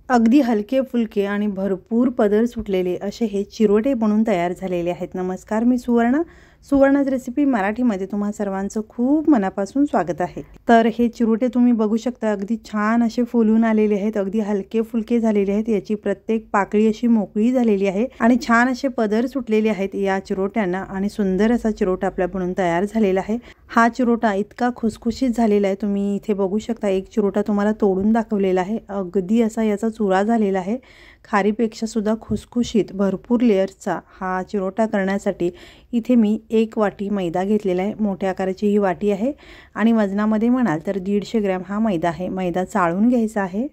अगदी हलके फुलके आणि भरपूर पदर सुटलेले असे हे चिरोटे बनून तयार झालेले आहेत। नमस्कार, मी सुवर्णाच रेसिपी मराठीमध्ये तुम्हा सर्वांचं खूप मनापासून स्वागत आहे। तर हे चिरोटे तुम्ही बघू शकता, अगदी छान असे फुलून आलेले आहेत, अगदी हलके फुलके झालेले आहेत। याची प्रत्येक पाकळी अशी मोकळी झालेली आहे आणि छान असे पदर सुटलेले आहेत या चिरोट्यांना आणि सुंदर असा चिरोटा आपला बनून तयार झालेला आहे। हा चिरोटा इतका खुसखुशीत झालेला आहे, तुम्ही इथे बघू शकता। एक चिरोटा तुम्हाला तोडून दाखवलेला आहे, अगदी असा याचा चुरा झालेला आहे। खारीपेक्षा सुद्धा खुसखुशीत भरपूर लेयर्सचा हा चिरोटा करण्यासाठी इथे मी 1 वाटी मैदा घेतलेला आहे। मोठ्या आकाराची ही वाटी आहे आणि वजनामध्ये म्हणाल तर 150 ग्रॅम हा मैदा आहे। मैदा चाळून घ्यायचा आहे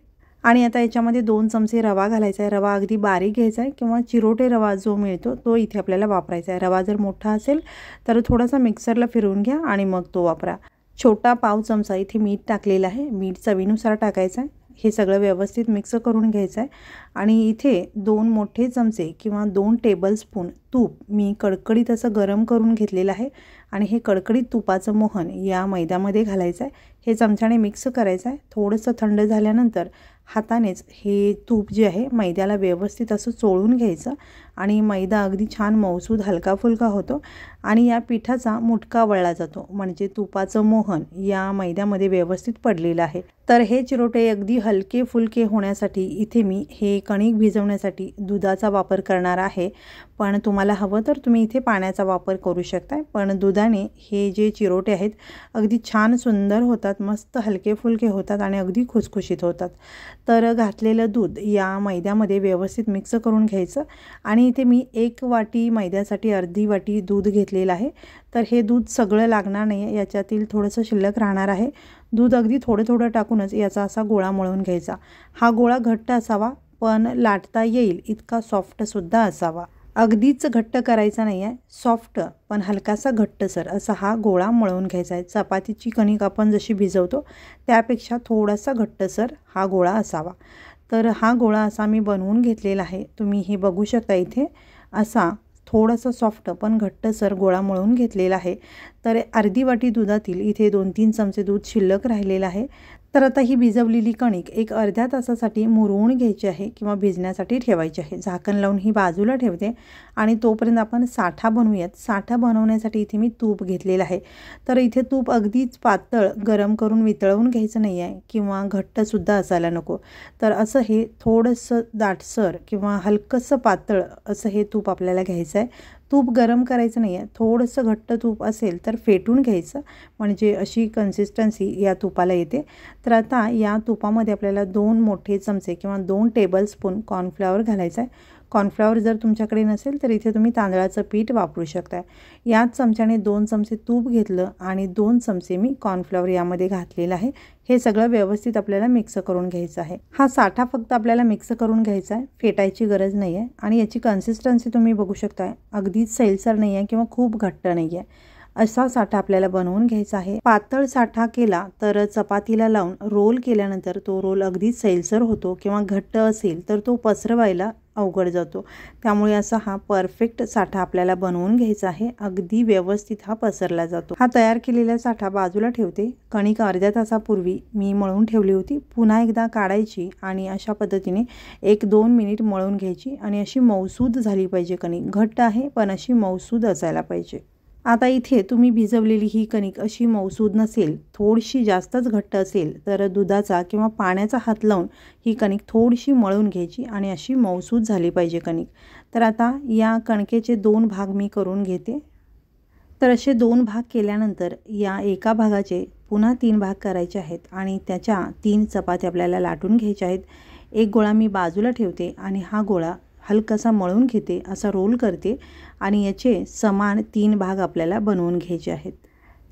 आणि आता याच्यामध्ये 2 चमचे रवा घालायचा आहे। रवा अगदी बारीक घ्यायचा आहे किंवा चिरोटे रवा जो मिळतो तो इथे आपल्याला वापरायचा आहे। रवा जर मोठा असेल तर थोडासा मिक्सरला फिरवून घ्या आणि मग तो वापरा। छोटा पाव चमचा इथे मीठ टाकलेला आहे, मीठ चवीनुसार टाकायचं आहे। हे सगळं व्यवस्थित मिक्स करून घ्यायचं आहे आणि इथे 2 मोठे चमचे किंवा 2 टेबलस्पून तूप मी कडकडीत असं गरम करून घेतलेलं आहे आणि हे कडकडीत तुपाचं मोहन या मैद्यामध्ये घालायचं आहे। हे चमच्याने मिक्स करायचं आहे। थोडंसं थंड झाल्यानंतर हातानेच हे तूप जे आहे मैद्याला व्यवस्थित असं चोळून घ्यायचं आणि मैदा अगदी छान मऊसूद हलका फुलका होतो आणि या पिठाचा मुटका वळला जातो, म्हणजे तुपाचं मोहन या मैद्यामध्ये व्यवस्थित पडलेलं आहे। तर हे चिरोटे अगदी हलके फुलके होण्यासाठी इथे मी हे कणिक भिजवण्यासाठी दुधाचा वापर करणार आहे, पण तुम्हाला हवं तर तुम्ही इथे पाण्याचा वापर करू शकता। पण दुधाने हे जे चिरोटे आहेत अगदी छान सुंदर होतात, मस्त हलके फुलके होतात आणि अगदी खुसखुशीत होतात। तर घातलेलं दूध या मैद्यामध्ये व्यवस्थित मिक्स करून घ्यायचं आणि इथे मी 1 वाटी मैद्यासाठी अर्धी वाटी दूध घेतलेलं आहे। तर हे दूध सगळं लागणार नाही, याच्यातील थोडंसं शिल्लक राहणार आहे। दूध अगदी थोडं थोडं टाकूनच याचा असा गोळा मळून घ्यायचा। हा गोळा घट्ट असावा पण लाटता येईल इतका सॉफ्ट सुद्धा असावा। अगदीच घट्ट करायचा नाही आहे, सॉफ्ट पण हलकासा घट्टसर असा हा गोळा मळून घ्यायचा आहे। चपातीची कणिक आपण जशी भिजवतो त्यापेक्षा थोडासा घट्टसर हा गोळा असावा। तर हा गोळा असा मी बनवून घेतलेला आहे, तुम्ही हे बघू शकता। इथे असा थोडासा सॉफ्ट पण घट्टसर गोळा मळून घेतलेला आहे। तर अर्धी वाटी दुधातील इथे 2-3 चमचे दूध शिल्लक राहिलेलं आहे। तर आता ही भिजवलेली कणिक एक अर्ध्या तासासाठी मुरवून घ्यायची आहे किंवा भिजण्यासाठी ठेवायची आहे। झाकण लावून ही बाजूला ठेवते आणि तोपर्यंत आपण साठा बनवूयात। साठा बनवण्यासाठी इथे मी तूप घेतलेलं आहे। तर इथे तूप अगदीच पातळ गरम करून वितळवून घ्यायचं नाही आहे किंवा घट्टसुद्धा असायला नको। तर असं हे थोडंसं दाटसर किंवा हलकंसं पातळ असं हे तूप आपल्याला घ्यायचं आहे। तूप गरम करायचं नाही आहे, थोडंसं घट्ट तूप असेल तर फेटून घ्यायचं, म्हणजे अशी कन्सिस्टन्सी या तुपाला येते। तर आता या तुपामध्ये आपल्याला 2 मोठे चमचे किंवा 2 टेबलस्पून कॉर्नफ्लॉवर घालायचं आहे। कॉर्नफ्लॉवर जर तुमच्याकडे नसेल तर इथे तुम्ही तांदळाचं पीठ वापरू शकता। याच चमच्याने 2 चमचे तूप घेतलं आणि 2 चमचे मी कॉर्नफ्लॉवर यामध्ये घातलेलं आहे। हे सगळं व्यवस्थित आपल्याला मिक्स करून घ्यायचं आहे। हा साठा फक्त आपल्याला मिक्स करून घ्यायचा आहे, फेटायची गरज नाही आहे। आणि याची कन्सिस्टन्सी तुम्ही बघू शकता, अगदीच सैलसर नाही आहे किंवा खूप घट्ट नाही आहे, असा साठा आपल्याला बनवून घ्यायचा आहे। पातळ साठा केला तर चपातीला लावून रोल केल्यानंतर तो रोल अगदी सैलसर होतो किंवा घट्ट असेल तर तो पसरवायला अवघड जातो। त्यामुळे असा हा परफेक्ट साठा आपल्याला बनवून घ्यायचा आहे, अगदी व्यवस्थित हा पसरला जातो। हा तयार केलेला साठा बाजूला ठेवते। कणिक अर्ध्या तासापूर्वी मी मळून ठेवली होती, पुन्हा एकदा काढायची आणि अशा पद्धतीने 1-2 मिनिट मळून घ्यायची आणि अशी मऊसूद झाली पाहिजे कणिक। घट्ट आहे पण अशी मऊसूद असायला पाहिजे। आता इथे तुम्ही भिजवलेली ही कणिक अशी मऊसूद नसेल, थोडीशी जास्तच घट्ट असेल तर दुधाचा किंवा पाण्याचा हात लावून ही कणिक थोडीशी मळून घ्यायची आणि अशी मऊसूद झाली पाहिजे कणिक। तर आता या कणकेचे 2 भाग मी करून घेते। तर असे 2 भाग केल्यानंतर या एका भागाचे पुन्हा 3 भाग करायचे आहेत आणि त्याच्या 3 चपात्या आपल्याला लाटून घ्यायच्या आहेत। एक गोळा मी बाजूला ठेवते आणि हा गोळा हलकासा मळून घेते, असा रोल करते आणि याचे समान 3 भाग आपल्याला बनवून घ्यायचे आहेत।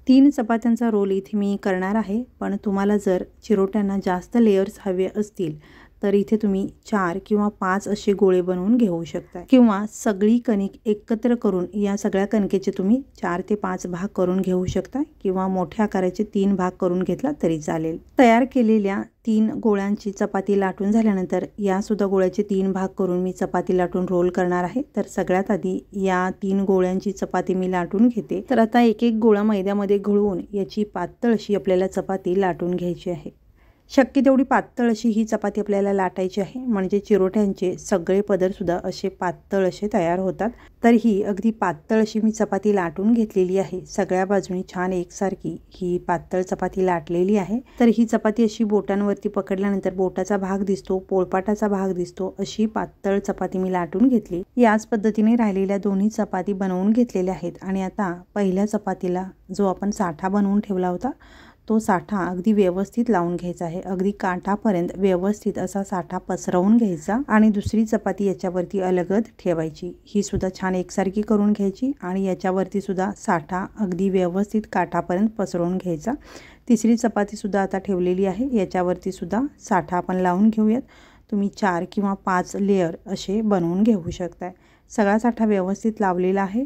3 चपात्यांचा रोल इथे मी करणार आहे, पण तुम्हाला जर चिरोट्यांना जास्त लेयर्स हवे असतील तर इथे तुम्ही 4 किंवा 5 असे गोळे बनवून घेऊ शकता किंवा सगळी कणिक एकत्र करून या सगळ्या कणकेचे तुम्ही 4 ते 5 भाग करून घेऊ शकता किंवा मोठ्या आकाराचे 3 भाग करून घेतला तरी चालेल। तयार केलेल्या 3 गोळ्यांची चपाती लाटून झाल्यानंतर या सुद्धा गोळ्याचे 3 भाग करून मी चपाती लाटून रोल करणार आहे। तर सगळ्यात आधी या 3 गोळ्यांची चपाती मी लाटून घेते। तर आता एक एक गोळा मैद्यामध्ये घोळवून याची पातळ अशी आपल्याला चपाती लाटून घ्यायची आहे। शक्य तेवढी पातळ अशी ही चपाती आपल्याला लाटायची आहे, म्हणजे चिरोट्यांचे सगळे पदरसुद्धा असे पातळ असे तयार होतात। तर ही अगदी पातळ अशी मी चपाती लाटून घेतलेली आहे। सगळ्या बाजूनी छान एकसारखी ही पातळ चपाती लाटलेली आहे। तर ही चपाती अशी बोटांवरती पकडल्यानंतर बोटाचा भाग दिसतो, पोळपाटाचा भाग दिसतो, अशी पातळ चपाती मी लाटून घेतली। याच पद्धतीने राहिलेल्या दोन्ही चपाती बनवून घेतलेल्या आहेत। आणि आता पहिल्या चपातीला जो आपण साठा बनवून ठेवला होता तो साठा अगदी व्यवस्थित लावून घ्यायचा आहे। अगदी काठापर्यंत व्यवस्थित असा साठा पसरवून घ्यायचा आणि दुसरी चपाती याच्यावरती अलगद ठेवायची। ही सुद्धा छान एकसारखी करून घ्यायची आणि याच्यावरती सुद्धा साठा अगदी व्यवस्थित काठापर्यंत पसरवून घ्यायचा। तिसरी चपाती सुद्धा आता ठेवलेली आहे, याच्यावरती सुद्धा साठा आपण लावून घेऊयात। तुम्ही 4 किंवा 5 लेयर असे बनवून घेऊ शकताय। सगळा साठा व्यवस्थित लावलेला आहे।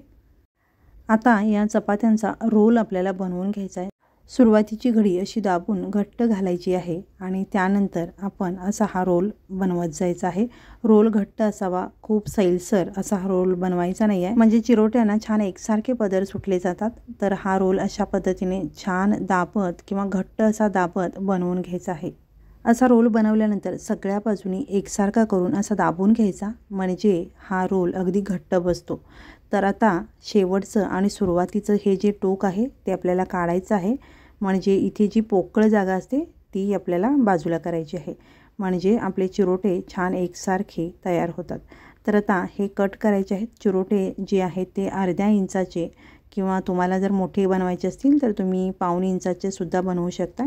आता या चपात्यांचा रोल आपल्याला बनवून घ्यायचा आहे। सुरुवातीची घडी अशी दाबून घट्ट घालायची आहे आणि त्यानंतर आपण असा हा रोल बनवत जायचा आहे। रोल घट्ट असावा, खूप सैलसर असा हा रोल बनवायचा नाही आहे, म्हणजे चिरोट्यांना छान एकसारखे पदर सुटले जातात। तर हा रोल अशा पद्धतीने छान दाबत किंवा घट्ट असा दाबत बनवून घ्यायचा आहे। असा रोल बनवल्यानंतर सगळ्या बाजूनी एकसारखा करून असा दाबून घ्यायचा, म्हणजे हा रोल अगदी घट्ट बसतो। तर आता शेवटचं आणि सुरुवातीचं हे जे टोक आहे ते आपल्याला काढायचं आहे, म्हणजे इथे जी पोकळ जागा असते ती आपल्याला बाजूला करायची आहे, म्हणजे आपले चिरोटे छान एकसारखे तयार होतात। तर आता हे कट करायचे आहेत। चिरोटे जे आहेत ते अर्ध्या इंचाचे किंवा तुम्हाला जर मोठे बनवायचे असतील तर तुम्ही पाऊण इंचाचे सुद्धा बनवू शकता।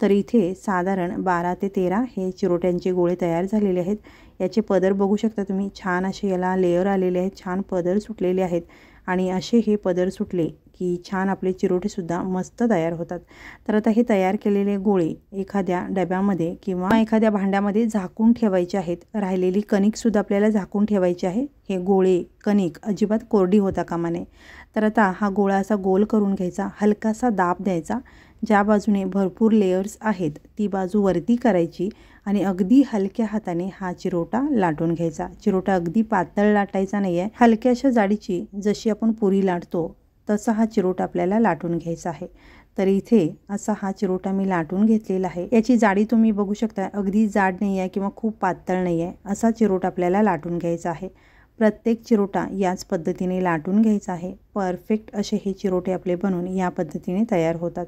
तर इथे साधारण 12 ते 13 हे चिरोट्यांचे गोळे तयार झालेले आहेत। याचे पदर बघू शकता तुम्ही, छान असे याला लेयर आलेले आहेत, छान पदर सुटलेले आहेत आणि असे हे पदर सुटले की छान आपले चिरोटेसुद्धा मस्त तयार होतात। तर आता हे तयार केलेले गोळे एखाद्या डब्यामध्ये किंवा एखाद्या भांड्यामध्ये झाकून ठेवायचे आहेत। राहिलेली कणिकसुद्धा आपल्याला झाकून ठेवायची आहे। हे गोळे कणिक अजिबात कोरडी होता कामा नये। तर आता हा गोळा असा गोल करून घ्यायचा, हलकासा दाब द्यायचा। ज्या बाजूने भरपूर लेयर्स आहेत ती बाजू वरती करायची आणि अगदी हलक्या हाताने हा चिरोटा लाटून घ्यायचा। चिरोटा अगदी पातळ लाटायचा नाही आहे, हलक्याशा जाडीची जशी आपण पुरी लाटतो तसा हा चिरोटा आपल्याला लाटून घ्यायचा आहे। तर इथे असा हा चिरोटा मी लाटून घेतलेला आहे। याची जाडी तुम्ही बघू शकता, अगदी जाड नाही आहे किंवा खूप पातळ नाही आहे, असा चिरोटा आपल्याला लाटून घ्यायचा आहे। प्रत्येक चिरोटा याच पद्धतीने लाटून घ्यायचा आहे। परफेक्ट असे हे चिरोटे आपले बनून या पद्धतीने तयार होतात।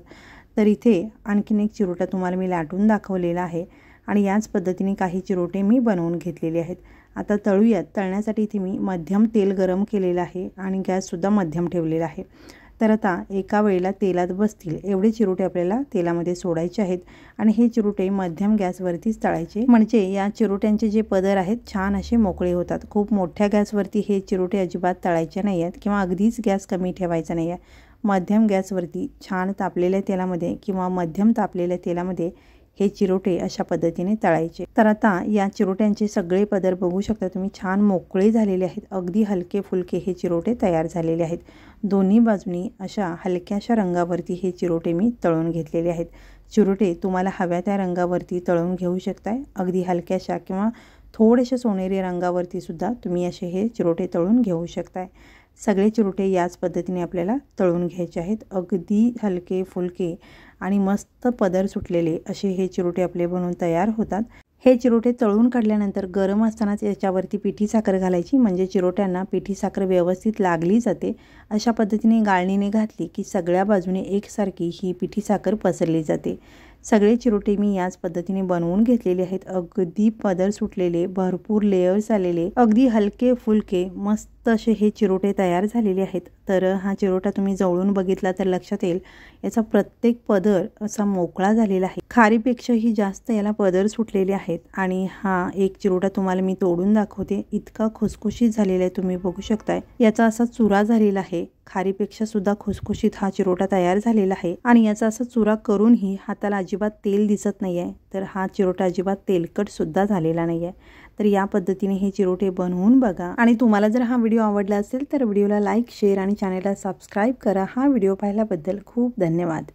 तर इथे आणखीन एक चिरोटा तुम्हाला मी लाटून दाखवलेला आहे आणि याच पद्धतीने काही चिरोटे मी बनवून घेतलेले आहेत। आता तळूयात। तळण्यासाठी इथे मी मध्यम तेल गरम केलेलं आहे आणि गॅससुद्धा मध्यम ठेवलेला आहे। तर आता एका वेळेला तेलात बसतील एवढे चिरोटे आपल्याला तेलामध्ये सोडायचे आहेत आणि हे चिरोटे मध्यम गॅसवरतीच तळायचे, म्हणजे या चिरोट्यांचे जे पदर आहेत छान असे मोकळे होतात। खूप मोठ्या गॅसवरती हे चिरोटे अजिबात तळायचे नाही आहेत किंवा अगदीच गॅस कमी ठेवायचा नाही आहे। मध्यम गॅसवरती छान तापलेल्या तेलामध्ये किंवा मध्यम तापलेल्या तेलामध्ये हे चिरोटे अशा पद्धतीने तळायचे। तर आता या चिरोट्यांचे सगळे पदर बघू शकता तुम्ही, छान मोकळे झालेले आहेत। अगदी हलके फुलके हे चिरोटे तयार झालेले आहेत। दोन्ही बाजूनी अशा हलक्याशा रंगावरती हे चिरोटे मी तळून घेतलेले आहेत। चिरोटे तुम्हाला हव्या त्या रंगावरती तळून घेऊ शकताय, अगदी हलक्याशा किंवा थोडेसे सोनेरी रंगावरती सुद्धा तुम्ही असे हे चिरोटे तळून घेऊ शकताय। सगळे चिरोटे याच पद्धतीने आपल्याला तळून घ्यायचे आहेत। अगदी हलके फुलके आणि मस्त पदर सुटलेले असे हे चिरोटे आपले बनवून तयार होतात। हे चिरोटे तळून काढल्यानंतर गरम असतानाच याच्यावरती पिठी साखर घालायची, म्हणजे चिरोट्यांना पिठी साखर व्यवस्थित लागली जाते। अशा पद्धतीने गाळणीने घातली की सगळ्या बाजूने एकसारखी ही पिठी साखर पसरली जाते। सगळे चिरोटे मी याच पद्धतीने बनवून घेतलेले आहेत। अगदी पदर सुटलेले, भरपूर लेयर्स आलेले, अगदी हलके फुलके मस्त असे हे चिरोटे तयार झालेले आहेत। तर हा चिरोटा तुम्ही जवळून बघितला तर लक्षात येईल याचा प्रत्येक पदर असा मोकळा झालेला आहे। खारीपेक्षाही जास्त याला पदर सुटलेले आहेत आणि हा एक चिरोटा तुम्हाला मी तोडून दाखवते, इतका खुसखुशीत झालेला आहे, तुम्ही बघू शकताय। याचा असा चुरा झालेला आहे, खारीपेक्षा सुद्धा खुसखुशीत हा चिरोटा तयार झालेला आहे आणि याचा असा चुरा करूनही हाताला अजिबात तेल दिसत नाही आहे। तर हा चिरोटा अजिबात तेलकट सुद्धा झालेला नाही आहे। तर या पद्धतीने हे चिरोटे बनवून बघा आणि तुम्हाला जर हा व्हिडिओ आवडला असेल तर व्हिडिओला लाईक, शेअर आणि चॅनलला सबस्क्राईब करा। हा व्हिडिओ पाहिल्याबद्दल खूप धन्यवाद।